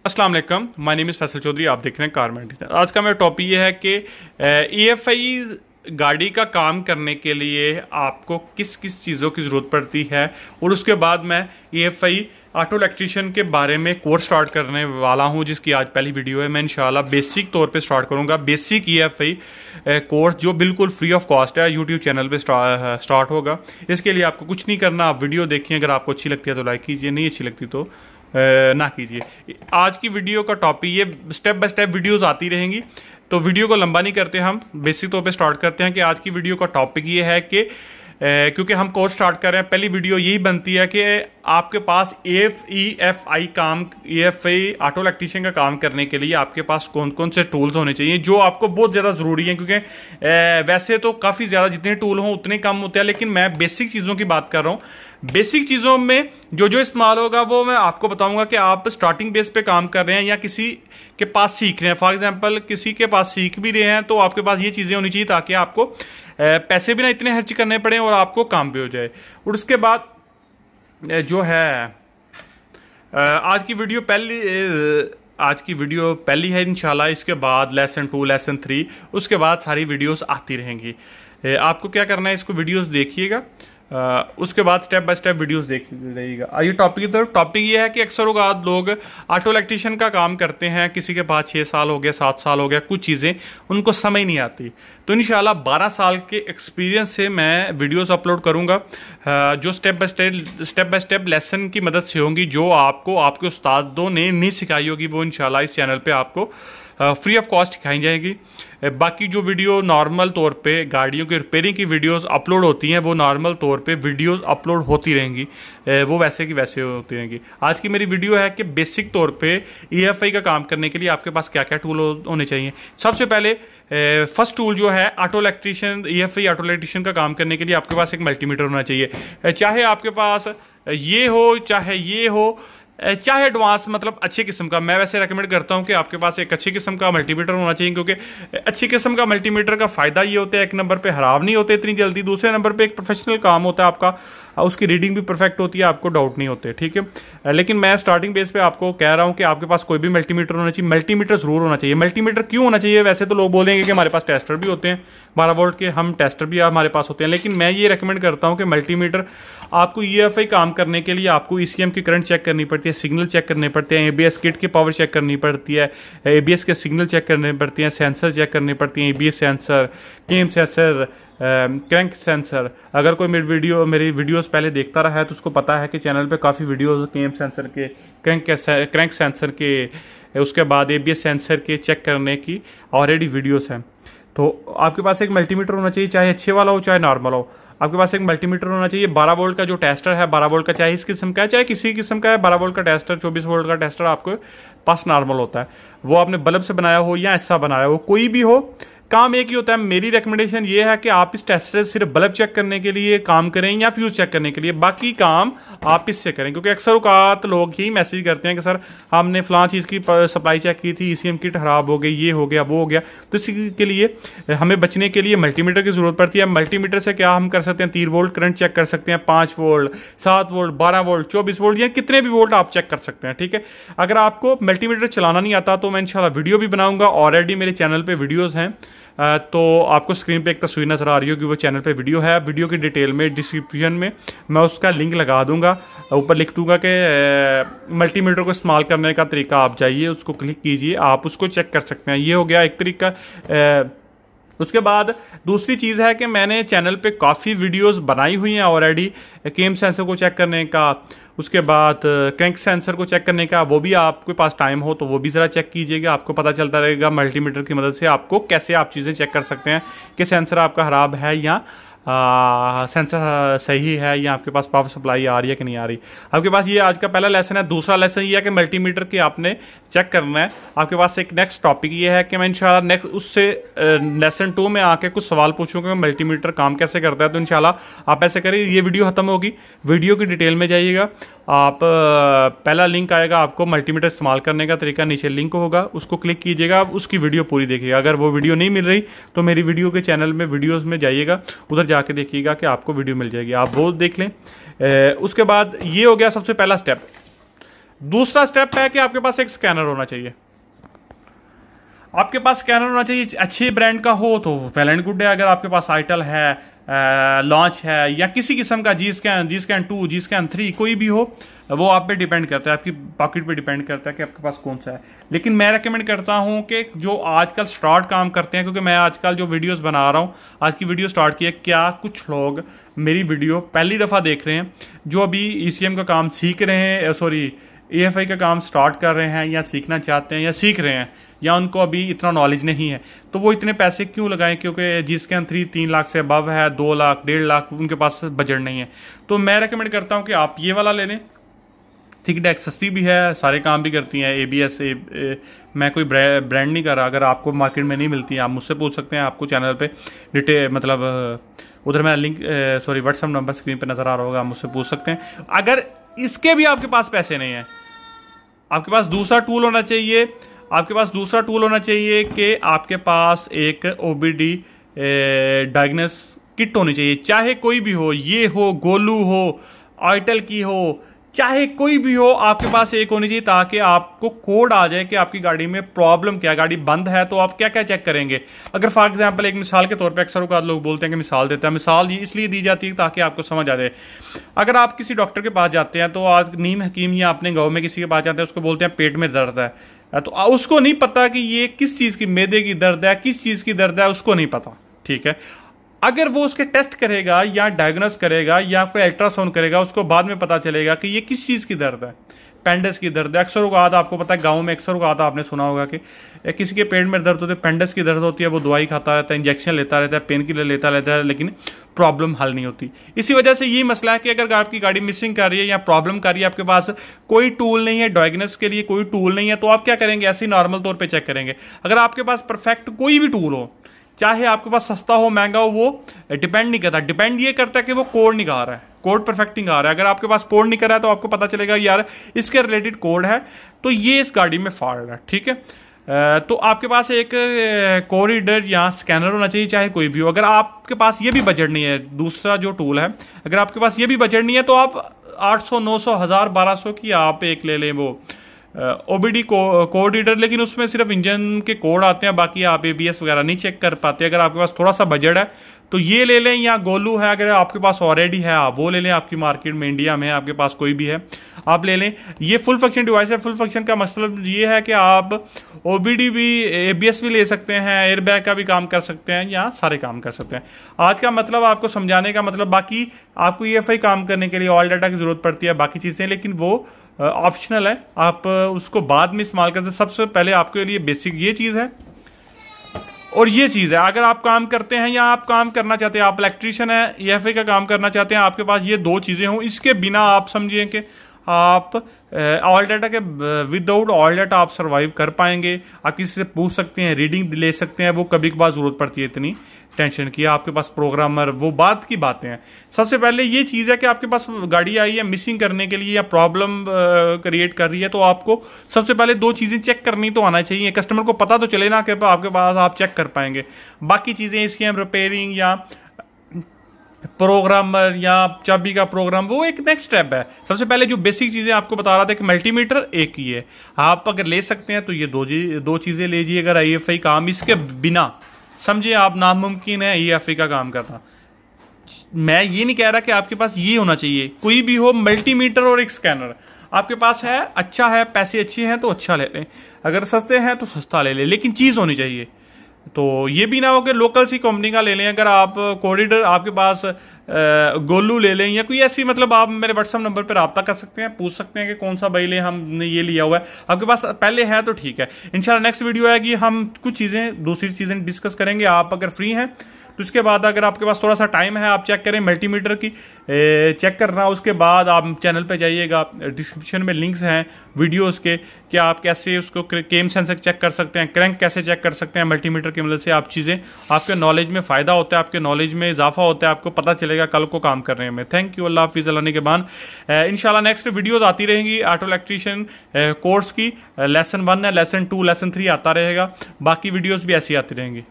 अस्सलाम वालेकुम, my name is Faisal Chaudhary. आप देख रहे हैं कार मेंटेनेंस। आज का मेरा टॉपिक ये है कि EFI गाड़ी का काम करने के लिए आपको किस किस चीज़ों की ज़रूरत पड़ती है, और उसके बाद मैं EFI ऑटो इलेक्ट्रीशियन के बारे में कोर्स स्टार्ट करने वाला हूं, जिसकी आज पहली वीडियो है। मैं इंशाल्लाह बेसिक तौर पे स्टार्ट करूंगा, बेसिक EFI कोर्स जो बिल्कुल फ्री ऑफ कॉस्ट है, यूट्यूब चैनल पे स्टार्ट होगा। इसके लिए आपको कुछ नहीं करना, आप वीडियो देखिए, अगर आपको अच्छी लगती है तो लाइक कीजिए, नहीं अच्छी लगती तो ना कीजिए। आज की वीडियो का टॉपिक ये स्टेप बाय स्टेप वीडियोस आती रहेंगी, तो वीडियो को लंबा नहीं करते, हम बेसिक तौर पे स्टार्ट करते हैं कि आज की वीडियो का टॉपिक ये है कि क्योंकि हम कोर्स स्टार्ट कर रहे हैं, पहली वीडियो यही बनती है कि आपके पास EFI ऑटो इलेक्ट्रीशियन का काम करने के लिए आपके पास कौन कौन से टूल्स होने चाहिए जो आपको बहुत ज्यादा जरूरी है। क्योंकि वैसे तो काफी ज्यादा जितने टूल हों उतने कम होते हैं, लेकिन मैं बेसिक चीजों की बात कर रहा हूं। बेसिक चीजों में जो जो इस्तेमाल होगा वो मैं आपको बताऊंगा कि आप स्टार्टिंग बेस पे काम कर रहे हैं या किसी के पास सीख रहे हैं। फॉर एग्जांपल किसी के पास सीख भी रहे हैं तो आपके पास ये चीजें होनी चाहिए ताकि आपको पैसे भी ना इतने खर्च करने पड़े और आपको काम भी हो जाए। और उसके बाद जो है आज की वीडियो पहली है इंशाल्लाह। इसके बाद लेसन 2, लेसन 3, उसके बाद सारी वीडियोस आती रहेंगी। आपको क्या करना है, इसको वीडियोस देखिएगा, उसके बाद स्टेप बाय स्टेप वीडियोस देखते रहिएगा। आइए टॉपिक की तरफ। टॉपिक ये है कि अक्सर लोग ऑटो इलेक्ट्रीशियन का काम करते हैं, किसी के पास 6 साल हो गया, 7 साल हो गया, कुछ चीज़ें उनको समझ नहीं आती। तो इंशाल्लाह 12 साल के एक्सपीरियंस से मैं वीडियोस अपलोड करूंगा जो स्टेप बाय स्टेप लेसन की मदद से होंगी, जो आपको आपके उस्तादों ने नहीं सिखाई होगी, वो इंशाल्लाह इस चैनल पे आपको फ्री ऑफ कॉस्ट सिखाई जाएगी। बाकी जो वीडियो नॉर्मल तौर पे गाड़ियों की रिपेयरिंग की वीडियोस अपलोड होती हैं, वो नॉर्मल तौर पे वीडियोस अपलोड होती रहेंगी, वो वैसे की वैसे होती रहेंगी। आज की मेरी वीडियो है कि बेसिक तौर पे EFI का काम करने के लिए आपके पास क्या क्या टूल होने चाहिए। सबसे पहले फर्स्ट टूल जो है auto electrician, EFI auto electrician का काम करने के लिए आपके पास एक मल्टीमीटर होना चाहिए। चाहे आपके पास ये हो, चाहे ये हो, चाहे एडवांस, मतलब अच्छी किस्म का। मैं वैसे रेकमेंड करता हूं कि आपके पास एक अच्छी किस्म का मल्टीमीटर होना चाहिए, क्योंकि अच्छी किस्म का मल्टीमीटर का फायदा ये होता है, एक नंबर पे खराब नहीं होते इतनी जल्दी, दूसरे नंबर पे एक प्रोफेशनल काम होता है आपका, उसकी रीडिंग भी परफेक्ट होती है, आपको डाउट नहीं होते, ठीक है। लेकिन मैं स्टार्टिंग बेस पे आपको कह रहा हूं कि आपके पास कोई भी मल्टीमीटर होना चाहिए। मल्टीमीटर जरूर होना चाहिए। मल्टीमीटर क्यों होना चाहिए? वैसे तो लोग बोलेंगे कि हमारे पास टेस्टर भी होते हैं 12 वोल्ट के, हम टेस्टर भी हमारे पास होते हैं, लेकिन मैं ये रेकमेंड करता हूं कि मल्टीमीटर आपको EFI काम करने के लिए आपको ECM की करंट चेक करनी पड़ती है, सिग्नल चेक करने पड़ते हैं, ABS किट की पावर चेक करनी पड़ती है, ABS के सिग्नल चेक करने पड़ती हैं, सेंसर चेक करने पड़ती हैं, ABS सेंसर, केम सेंसर, क्रैंक सेंसर। अगर कोई मेरी वीडियोस पहले देखता रहा है तो उसको पता है कि चैनल पे काफ़ी वीडियोस केम सेंसर के, क्रैंक सेंसर के, उसके बाद ABS सेंसर के चेक करने की ऑलरेडी वीडियोस हैं। तो आपके पास एक मल्टीमीटर होना चाहिए, चाहे अच्छे वाला हो चाहे नॉर्मल हो। आपके पास एक मल्टीमीटर होना चाहिए। 12 वोल्ट का जो टेस्टर है, 12 वोल्ट का चाहे इस किस्म का है चाहे किसी किस्म का है, 12 वोल्ट का टेस्टर, 24 वोल्ट का टेस्टर आपके पास नॉर्मल होता है। वो आपने बल्ब से बनाया हो या ऐसा बनाया हो, कोई भी हो, काम एक ही होता है। मेरी रिकमेंडेशन ये है कि आप इस टेस्टर से सिर्फ बल्ब चेक करने के लिए काम करें या फ्यूज चेक करने के लिए, बाकी काम आप इससे करें। क्योंकि अक्सर औकात लोग यही मैसेज करते हैं कि सर हमने फलां चीज़ की सप्लाई चेक की थी, ECM किट खराब हो गई, ये हो गया, वो हो गया। तो इसी के लिए हमें बचने के लिए मल्टीमीटर की जरूरत पड़ती है। मल्टीमीटर से क्या हम कर सकते हैं, 3 वोल्ट करंट चेक कर सकते हैं, 5 वोल्ट, 7 वोल्ट, 12 वोल्ट, 24 वोल्ट, या कितने भी वोल्ट आप चेक कर सकते हैं, ठीक है। अगर आपको मल्टीमीटर चलाना नहीं आता तो मैं इंशाल्लाह वीडियो भी बनाऊंगा, ऑलरेडी मेरे चैनल पर वीडियोज़ हैं। तो आपको स्क्रीन पे एक तस्वीर नजर आ रही होगी, वो चैनल पे वीडियो है। वीडियो की डिटेल में डिस्क्रिप्शन में मैं उसका लिंक लगा दूंगा, ऊपर लिख दूंगा कि मल्टीमीटर को इस्तेमाल करने का तरीका। आप जाइए, उसको क्लिक कीजिए, आप उसको चेक कर सकते हैं। ये हो गया एक तरीका। उसके बाद दूसरी चीज़ है कि मैंने चैनल पे काफ़ी वीडियोस बनाई हुई हैं ऑलरेडी, केम सेंसर को चेक करने का, उसके बाद क्रैंक सेंसर को चेक करने का। वो भी आपके पास टाइम हो तो वो भी ज़रा चेक कीजिएगा, आपको पता चलता रहेगा मल्टीमीटर की मदद से आपको कैसे आप चीज़ें चेक कर सकते हैं कि सेंसर आपका ख़राब है या सेंसर सही है, या आपके पास पावर सप्लाई आ रही है कि नहीं आ रही। आपके पास ये आज का पहला लेसन है। दूसरा लेसन ये है कि मल्टीमीटर के आपने चेक करना है। आपके पास एक नेक्स्ट टॉपिक ये है कि मैं इंशाल्लाह नेक्स्ट उससे लेसन 2 में आके कुछ सवाल पूछूंगा मल्टीमीटर काम कैसे करता है। तो इंशाल्लाह आप ऐसे करिए, ये वीडियो खत्म होगी, वीडियो की डिटेल में जाइएगा, आप पहला लिंक आएगा आपको मल्टीमीटर इस्तेमाल करने का तरीका, नीचे लिंक होगा, उसको क्लिक कीजिएगा, आप उसकी वीडियो पूरी देखिएगा। अगर वो वीडियो नहीं मिल रही तो मेरी वीडियो के चैनल में वीडियोस में जाइएगा, उधर जाके देखिएगा कि आपको वीडियो मिल जाएगी, आप वो देख लें। उसके बाद ये हो गया सबसे पहला स्टेप। दूसरा स्टेप है कि आपके पास एक स्कैनर होना चाहिए। आपके पास स्कैनर होना चाहिए, अच्छे ब्रांड का हो तो वेल एंड गुड है। अगर आपके पास आइटल है, लॉन्च है, या किसी किस्म का जी स्कैन 2, जी स्कैन 3 कोई भी हो, वो आप पे डिपेंड करता है, आपकी पॉकेट पे डिपेंड करता है कि आपके पास कौन सा है। लेकिन मैं रेकमेंड करता हूं कि जो आजकल स्टार्ट काम करते हैं, क्योंकि मैं आजकल जो वीडियोस बना रहा हूं, आज की वीडियो स्टार्ट की है, क्या कुछ लोग मेरी वीडियो पहली दफ़ा देख रहे हैं, जो अभी ECM का काम सीख रहे हैं, सॉरी AFI का काम स्टार्ट कर रहे हैं, या सीखना चाहते हैं, या सीख रहे हैं, या उनको अभी इतना नॉलेज नहीं है, तो वो इतने पैसे क्यों लगाएं? क्योंकि जी स्कैन 3 लाख से अबव है, 2 लाख 1.5 लाख उनके पास बजट नहीं है। तो मैं रेकमेंड करता हूं कि आप ये वाला ले लें। थिकडेक सस्ती भी है, सारे काम भी करती हैं। ABS मैं कोई ब्रांड नहीं कर रहा, अगर आपको मार्केट में नहीं मिलती है आप मुझसे पूछ सकते हैं, आपको चैनल पे डिटेल मतलब उधर मैं link sorry WhatsApp number screen पे नजर आ रहा होगा, आप मुझसे पूछ सकते हैं। अगर इसके भी आपके पास पैसे नहीं है, आपके पास दूसरा टूल होना चाहिए, आपके पास दूसरा टूल होना चाहिए कि आपके पास एक OBD डायग्नोस किट होनी चाहिए, चाहे कोई भी हो, ये हो, गोलू हो, आइटल की हो, चाहे कोई भी हो, आपके पास एक होनी चाहिए, ताकि आपको कोड आ जाए कि आपकी गाड़ी में प्रॉब्लम क्या है। गाड़ी बंद है तो आप क्या क्या चेक करेंगे। अगर फॉर एग्जांपल एक मिसाल के तौर पे अक्सर औकात लोग बोलते हैं कि मिसाल देता है, मिसाल इसलिए दी जाती है ताकि आपको समझ आ जाए। अगर आप किसी डॉक्टर के पास जाते हैं, तो आज नीम हकीम या अपने गाँव में किसी के पास जाते हैं, उसको बोलते हैं पेट में दर्द है, तो उसको नहीं पता कि ये किस चीज की, मैदे की दर्द है, किस चीज की दर्द है, उसको नहीं पता। ठीक है, अगर वो उसके टेस्ट करेगा या डायग्नोस करेगा या कोई अल्ट्रासाउंड करेगा, उसको बाद में पता चलेगा कि ये किस चीज की दर्द है। पेंडस की दर्द है, अक्सर औकात आपको पता है, गांव में अक्सर औकात आपने सुना होगा कि किसी के पेट में दर्द होती है, पेंडस की दर्द होती है, वो दवाई खाता रहता है, इंजेक्शन लेता रहता है, पेन किलर लेता रहता है, लेकिन प्रॉब्लम हल नहीं होती। इसी वजह से यही मसला है कि अगर आपकी गाड़ी मिसिंग कर रही है या प्रॉब्लम कर रही है, आपके पास कोई टूल नहीं है, डायग्नोस के लिए कोई टूल नहीं है, तो आप क्या करेंगे? ऐसे ही नॉर्मल तौर पर चेक करेंगे। अगर आपके पास परफेक्ट कोई भी टूल हो, चाहे आपके पास सस्ता हो महंगा हो, वो डिपेंड नहीं करता। डिपेंड ये करता है कि वो कोड निकाल रहा है, कोड परफेक्टिंग आ रहा है। अगर आपके पास कोड नहीं कर रहा है तो आपको पता चलेगा यार इसके रिलेटेड कोड है, तो ये इस गाड़ी में फॉल्ट है। ठीक है, तो आपके पास एक कोड रीडर या स्कैनर होना चाहिए, चाहे कोई भी हो। अगर आपके पास ये भी बजट नहीं है, दूसरा जो टूल है, अगर आपके पास ये भी बजट नहीं है, तो आप 800 900 1000 1200 की आप एक ले लें, वो OBD कोड रीडर, लेकिन उसमें सिर्फ इंजन के कोड आते हैं, बाकी आप ABS वगैरह नहीं चेक कर पाते। अगर आपके पास थोड़ा सा बजट है तो ये ले लें, या गोलू है, अगर आपके पास ऑलरेडी है आप वो ले लें, आपकी मार्केट में इंडिया में आपके पास कोई भी है आप ले लें। ये फुल फंक्शन डिवाइस है। फुल फंक्शन का मतलब ये है कि आप OBD भी, ABS भी ले सकते हैं, एयरबैग का भी काम कर सकते हैं, या सारे काम कर सकते हैं। आज का मतलब आपको समझाने का मतलब, बाकी आपको EFI काम करने के लिए ऑयल डाटा की जरूरत पड़ती है, बाकी चीजें, लेकिन वो ऑप्शनल है, आप उसको बाद में इस्तेमाल करते हैं। सबसे पहले आपके लिए बेसिक ये चीज है और ये चीज है। अगर आप काम करते हैं या आप काम करना चाहते हैं, आप इलेक्ट्रीशियन है, EFI का काम करना चाहते हैं, आपके पास ये दो चीजें हों, इसके बिना आप समझिए कि आप ऑयल डाटा के विदाउट ऑयल डाटा आप सर्वाइव कर पाएंगे। आप किसी से पूछ सकते हैं, रीडिंग ले सकते हैं, वो कभी कभार जरूरत पड़ती है इतनी टेंशन की, आपके पास प्रोग्रामर, वो बात की बातें हैं। सबसे पहले ये चीज है कि आपके पास गाड़ी आई है मिसिंग करने के लिए या प्रॉब्लम क्रिएट कर रही है, तो आपको सबसे पहले दो चीजें चेक करनी तो आना चाहिए। कस्टमर को पता तो चले ना कि आपके पास आप चेक कर पाएंगे। बाकी चीजें ECM रिपेयरिंग या प्रोग्रामर या चाबी का प्रोग्राम, वो एक नेक्स्ट स्टेप है। सबसे पहले जो बेसिक चीजें आपको बता रहा था कि मल्टीमीटर एक ही है, आप अगर ले सकते हैं तो ये दो चीजें लीजिए। अगर IFI काम, इसके बिना समझिए आप नामुमकिन है EFI का काम करना। मैं ये नहीं कह रहा कि आपके पास ये होना चाहिए, कोई भी हो, मल्टीमीटर और एक स्कैनर आपके पास है, अच्छा है, पैसे अच्छे हैं तो अच्छा ले लें, अगर सस्ते हैं तो सस्ता ले लें, लेकिन चीज होनी चाहिए। तो ये भी ना हो कि लोकल सी कंपनी का ले लें। अगर आप कॉरिडोर आपके पास गोलू ले लें या कोई ऐसी, मतलब आप मेरे व्हाट्सएप नंबर पर रब्ता कर सकते हैं, पूछ सकते हैं कि कौन सा भाई ले, हमने ये लिया हुआ है, आपके पास पहले है तो ठीक है। इंशाल्लाह नेक्स्ट वीडियो है कि हम कुछ चीजें, दूसरी चीजें डिस्कस करेंगे। आप अगर फ्री हैं तो इसके बाद अगर आपके पास थोड़ा सा टाइम है, आप चेक करें मल्टीमीटर की चेक करना। उसके बाद आप चैनल पे जाइएगा, डिस्क्रिप्शन में लिंक्स हैं वीडियोस के, कि आप कैसे उसको केम सेंसर चेक कर सकते हैं, क्रैंक कैसे चेक कर सकते हैं मल्टीमीटर की मदद से। आप चीज़ें, आपके नॉलेज में फ़ायदा होता है, आपके नॉलेज में इजाफा होता है, आपको पता चलेगा कल को काम करने में। थैंक यू, अल्लाह हाफिज़, अल्लाह निगहबान। इंशाल्लाह नेक्स्ट वीडियोज़ आती रहेंगी ऑटो इलेक्ट्रीशियन कोर्स की। लेसन 1 है, लेसन 2, लेसन 3 आता रहेगा, बाकी वीडियोज़ भी ऐसी आती रहेंगी।